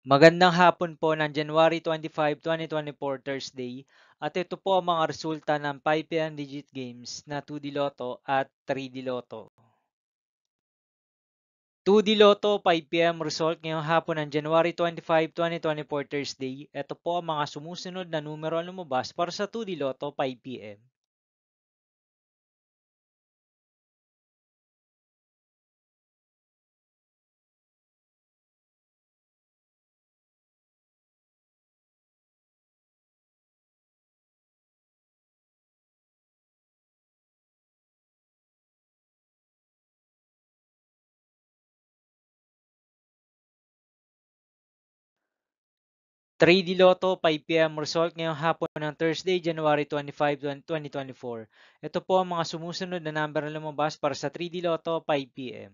Magandang hapon po ng January 25, 2024 Thursday at ito po ang mga resulta ng 5pm digit games na 2D Lotto at 3D Lotto. 2D Lotto 5pm result ngayong hapon ng January 25, 2024 Thursday. Ito po ang mga sumusunod na numero na lumabas para sa 2D Lotto 5pm. 3D Lotto 5pm result ngayong hapon ng Thursday, January 25, 2024. Ito po ang mga sumusunod na number na lumabas para sa 3D Lotto 5pm.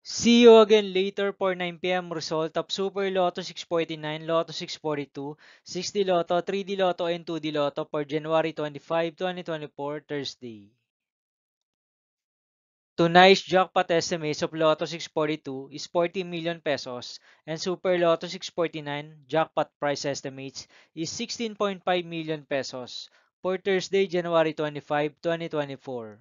'See you again later for 9pm result of Super Lotto 649, Lotto 642, 60 Lotto, 3D Lotto, and 2D Lotto for January 25, 2024, Thursday. Tonight's jackpot estimates of Lotto 642 is 40 million pesos and Super Lotto 649 jackpot price estimates is 16.5 million pesos for Thursday, January 25, 2024.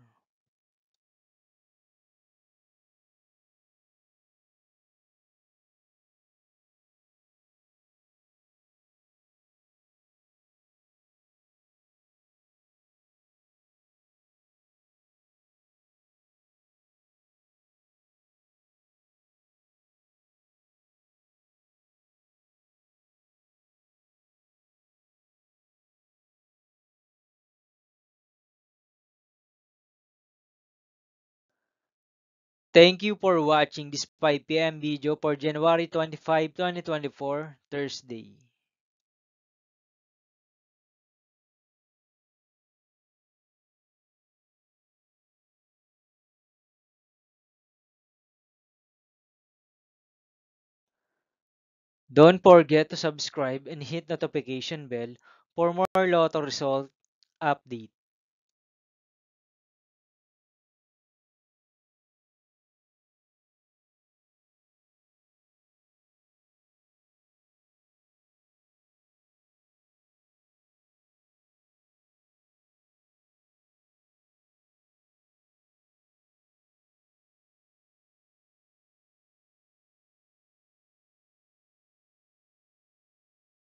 Thank you for watching this 5pm video for January 25, 2024, Thursday. Don't forget to subscribe and hit notification bell for more Lotto result update.